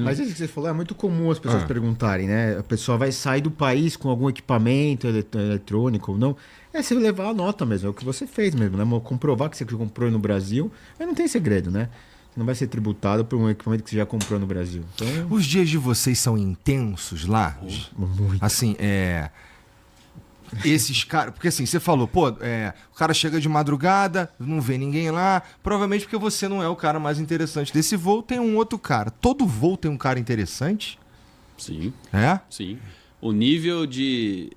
Mas isso que você falou é muito comum as pessoas perguntarem, né? A pessoa vai sair do país com algum equipamento eletrônico ou não. É você levar a nota mesmo, é o que você fez mesmo, né? Comprovar que você comprou no Brasil, aí não tem segredo, né? Você não vai ser tributado por um equipamento que você já comprou no Brasil. Então... Os dias de vocês são intensos lá? Muito. Assim, esses caras... Porque assim, você falou, pô, o cara chega de madrugada, não vê ninguém lá, provavelmente porque você não é o cara mais interessante desse voo, tem um outro cara. Todo voo tem um cara interessante? Sim. É? Sim. O nível de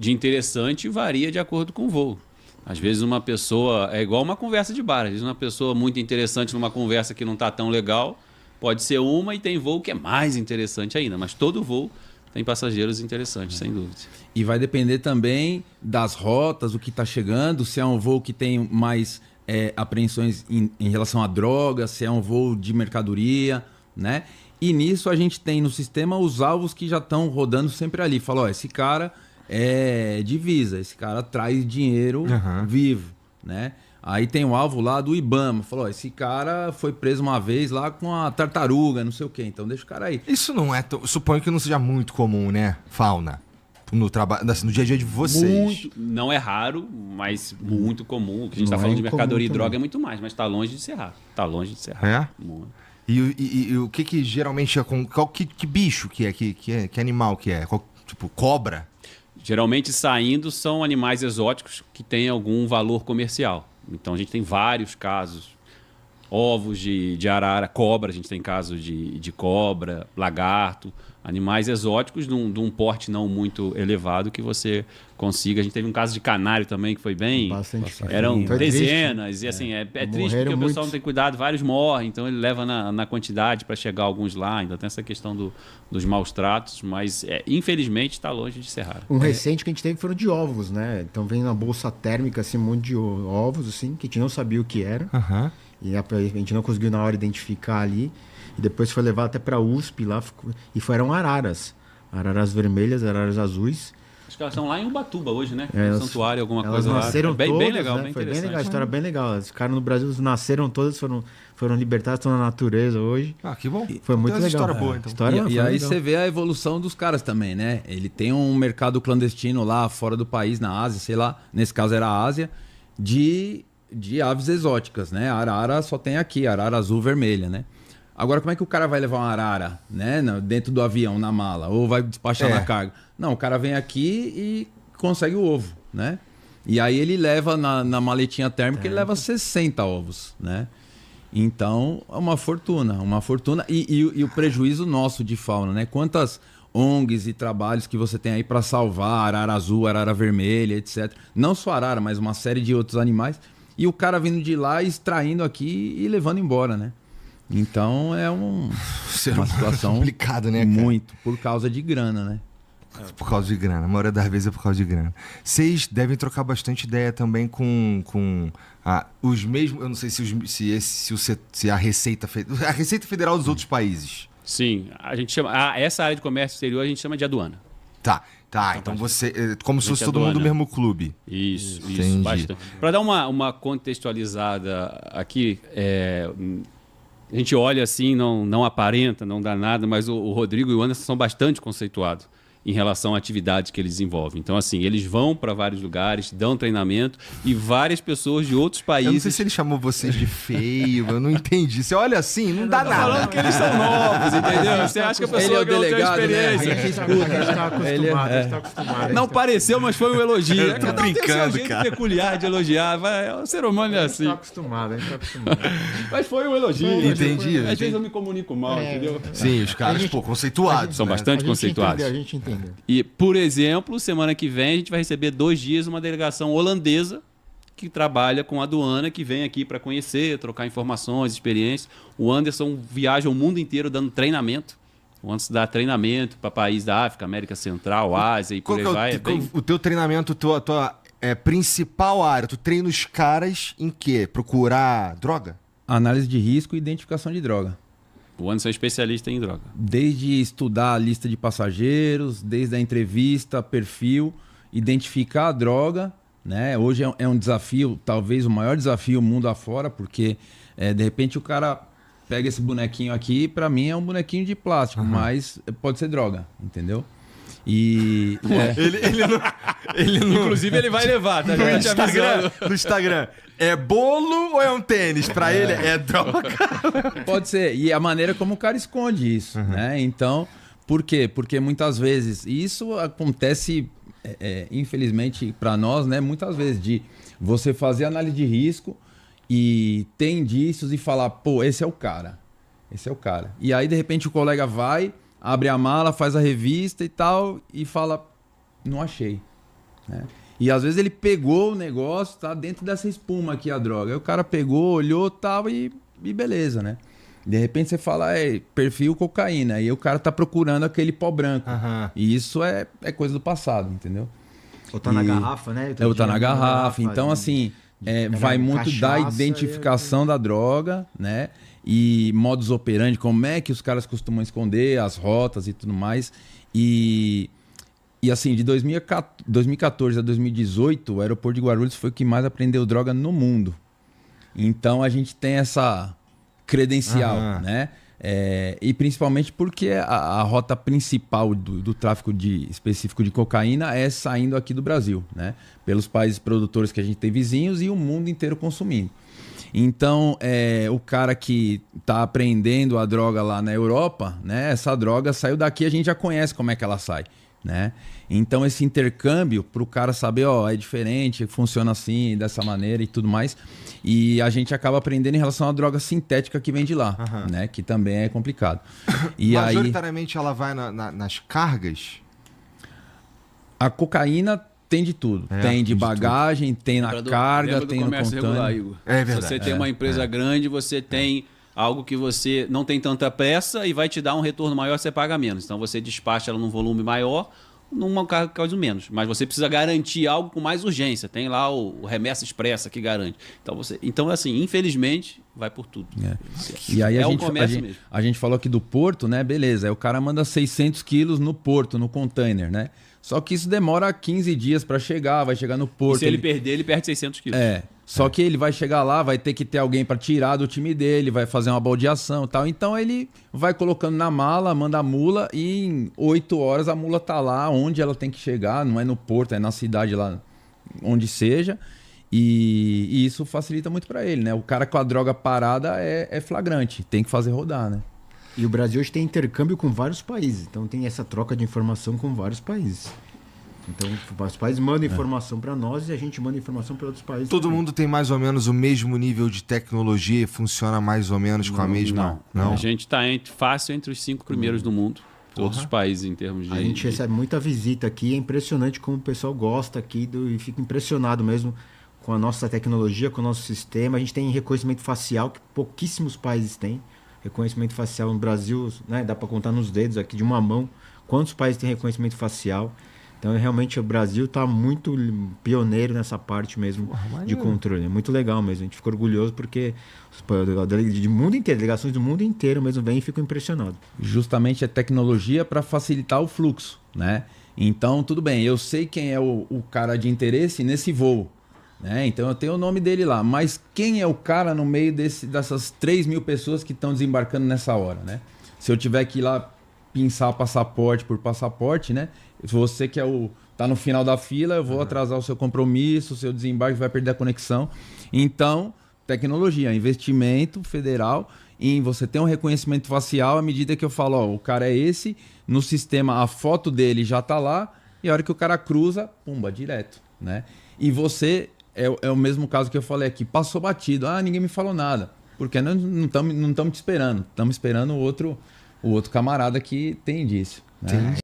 interessante varia de acordo com o voo. Às vezes uma pessoa... É igual uma conversa de bar. Às vezes uma pessoa muito interessante numa conversa que não está tão legal, pode ser uma, e tem voo que é mais interessante ainda. Mas todo voo tem passageiros interessantes, sem dúvida. E vai depender também das rotas, o que está chegando, se é um voo que tem mais apreensões em relação a drogas, se é um voo de mercadoria, né? E nisso a gente tem no sistema os alvos que já estão rodando sempre ali. Fala, ó, esse cara é divisa, esse cara traz dinheiro vivo, né? Aí tem o alvo lá do IBAMA, falou, ó, esse cara foi preso uma vez lá com a tartaruga, não sei o quê, então deixa o cara aí. Isso não é, suponho que não seja muito comum, né, Fauna? No trabalho, assim, no dia a dia de vocês. Não é raro, mas muito comum. O que a gente está falando de mercadoria e droga é muito mais, mas está longe de ser raro. Está longe de ser raro. É? Muito. E o que geralmente é com... Que bicho que é? Que animal que é? Tipo, cobra? Geralmente saindo são animais exóticos que têm algum valor comercial. Então a gente tem vários casos. Ovos de arara, cobra, a gente tem casos de cobra, lagarto, animais exóticos de um porte não muito elevado que você consiga. A gente teve um caso de canário também que foi bem... Bastante. Eram Foi dezenas. triste. E assim, é triste porque o pessoal não tem cuidado, vários morrem, então ele leva na quantidade para chegar alguns lá. Ainda tem essa questão dos maus tratos, mas infelizmente está longe de ser raro. Um recente que a gente teve foram de ovos, né? Então vem na bolsa térmica assim, um monte de ovos, assim, que a gente não sabia o que era. E a gente não conseguiu na hora identificar ali. E depois foi levado até para a USP lá. Foram araras. Araras vermelhas, araras azuis. Acho que elas estão lá em Ubatuba hoje, né? É, no santuário, alguma elas coisa lá. nasceram Bem todas, legal, né? bem Foi interessante. bem legal, a história é bem legal. Os caras no Brasil nasceram todas, foram libertadas, estão na natureza hoje. Ah, que bom. Foi muito legal. História boa, então. E aí você vê a evolução dos caras também, né? Ele tem um mercado clandestino lá fora do país, na Ásia, sei lá. Nesse caso era a Ásia, de aves exóticas, né? A arara só tem aqui, arara azul vermelha, né? Agora, como é que o cara vai levar uma arara, né? Dentro do avião, na mala? Ou vai despachar na carga? Não, o cara vem aqui e consegue o ovo, né? E aí ele leva na maletinha térmica, ele leva 60 ovos, né? Então, é uma fortuna, E o prejuízo nosso de fauna, né? Quantas ONGs e trabalhos que você tem aí para salvar arara azul, arara vermelha, etc. Não só arara, mas uma série de outros animais. E o cara vindo de lá, extraindo aqui e levando embora, né? Então é uma situação complicada, né, cara? Muito, por causa de grana, né? Por causa de grana, a maioria das vezes é por causa de grana. Vocês devem trocar bastante ideia também com os mesmos, eu não sei se a Receita Federal dos outros países. Sim, a gente chama essa área de comércio exterior a gente chama de aduana. Tá. Então você, como se fosse todo mundo do mesmo clube. Isso, Entendi. bastante. Para dar uma contextualizada aqui, a gente olha assim, não aparenta, não dá nada, mas o Rodrigo e o Anderson são bastante conceituados em relação à atividade que eles desenvolvem. Então, assim, eles vão para vários lugares, dão treinamento e várias pessoas de outros países... Eu não sei se ele chamou vocês de feio, eu não entendi. Você olha assim, não dá nada. Falando que eles são novos, entendeu? Você acha que a pessoa ele é o delegado, tem né? experiência. A gente está acostumado. Não pareceu, mas foi um elogio. Eu tô brincando, tem o seu jeito cara. peculiar de elogiar. O ser humano é assim. A gente está acostumado. Mas foi um elogio. Entendi. Às vezes eu me comunico mal, entendeu? Sim, os caras, conceituados. São bastante conceituados. A gente entendeu. E, por exemplo, semana que vem a gente vai receber 2 dias uma delegação holandesa que trabalha com a aduana, que vem aqui para conhecer, trocar informações, experiências. O Anderson viaja o mundo inteiro dando treinamento. O Anderson dá treinamento para países da África, América Central, Ásia e por aí vai. O teu treinamento, a tua principal área, tu treina os caras em quê? Procurar droga? Análise de risco e identificação de droga. O Anderson é especialista em droga. Desde estudar a lista de passageiros, desde a entrevista, perfil, identificar a droga, né? Hoje é um desafio, talvez o maior desafio mundo afora, porque de repente o cara pega esse bonequinho aqui, para mim é um bonequinho de plástico, mas pode ser droga, entendeu? E ele não... Inclusive ele vai levar, tá? No Instagram, é bolo ou é um tênis? Pra ele é droga. Pode ser. E a maneira como o cara esconde isso, né? Então, por quê? Porque muitas vezes, e isso acontece, infelizmente para nós, né? Muitas vezes, de você fazer análise de risco e ter indícios e falar, pô, esse é o cara. Esse é o cara. E aí, de repente, o colega vai, abre a mala, faz a revista e tal, e fala, não achei. Né? E às vezes ele pegou o negócio, tá dentro dessa espuma aqui a droga. Aí o cara pegou, olhou tal, e beleza, né? De repente você fala, perfil cocaína. Aí o cara tá procurando aquele pó branco. E isso é coisa do passado, entendeu? Ou tá na garrafa, né? Ou tá na garrafa. Então, assim, vai muito da identificação da droga, né? E modus operandi, como é que os caras costumam esconder as rotas e tudo mais. E assim, de 2014 a 2018, o aeroporto de Guarulhos foi o que mais apreendeu droga no mundo. Então a gente tem essa credencial, né? E principalmente porque a rota principal do tráfico específico de cocaína é saindo aqui do Brasil, né? Pelos países produtores que a gente tem vizinhos e o mundo inteiro consumindo. Então, o cara que está apreendendo a droga lá na Europa, né? Essa droga saiu daqui, a gente já conhece como é que ela sai, né? Então, esse intercâmbio, para o cara saber, é diferente, funciona assim, dessa maneira e tudo mais. E a gente acaba aprendendo em relação à droga sintética que vem de lá, né? Que também é complicado. E majoritariamente ela vai nas cargas? A cocaína tem de tudo. Tem de bagagem, tem na carga, tem no container. Igor. É verdade. Se você tem uma empresa grande, você tem algo que você não tem tanta pressa e vai te dar um retorno maior, você paga menos. Então você despacha ela num volume maior, numa carga causa menos. Mas você precisa garantir algo com mais urgência. Tem lá o remessa expressa que garante. Então assim, infelizmente, vai por tudo. E aí a gente falou aqui do porto, né? Beleza, aí o cara manda 600 quilos no porto, no container, né? Só que isso demora 15 dias para chegar, vai chegar no porto. E se ele perder, ele perde 600 quilos. Só que ele vai chegar lá, vai ter que ter alguém para tirar do time dele, vai fazer uma baldeação e tal. Então ele vai colocando na mala, manda a mula e em 8 horas a mula tá lá onde ela tem que chegar, não é no porto, é na cidade lá, onde seja. E isso facilita muito para ele, né? O cara com a droga parada é flagrante, tem que fazer rodar, né? E o Brasil hoje tem intercâmbio com vários países, então tem essa troca de informação com vários países. Então os países mandam informação para nós e a gente manda informação para outros países. Todo mundo tem mais ou menos o mesmo nível de tecnologia, funciona mais ou menos com a mesma? Não. A gente está fácil entre os 5 primeiros do mundo. Todos os países em termos de... A gente recebe muita visita aqui, é impressionante como o pessoal gosta aqui e fica impressionado mesmo com a nossa tecnologia, com o nosso sistema. A gente tem reconhecimento facial que pouquíssimos países têm. Reconhecimento facial no Brasil, né, dá para contar nos dedos aqui de uma mão quantos países têm reconhecimento facial. Então, realmente, o Brasil está muito pioneiro nessa parte mesmo de controle. É muito legal mesmo. A gente fica orgulhoso porque de mundo inteiro, delegações do mundo inteiro mesmo vêm e ficam impressionados. Justamente a tecnologia para facilitar o fluxo, né? Então, tudo bem, eu sei quem é o cara de interesse nesse voo. Né? Então eu tenho o nome dele lá, mas quem é o cara no meio dessas 3 mil pessoas que estão desembarcando nessa hora, né? Se eu tiver que ir lá pinçar passaporte por passaporte, né? Você que tá no final da fila, eu vou atrasar o seu compromisso, o seu desembarque vai perder a conexão. Então, tecnologia, investimento federal em você ter um reconhecimento facial à medida que eu falo, o cara é esse, no sistema a foto dele já tá lá e a hora que o cara cruza, pumba, direto, né? E você... É o mesmo caso que eu falei aqui. Passou batido. Ninguém me falou nada. Porque nós não estamos te esperando. Estamos esperando o outro camarada que tem indício. Né?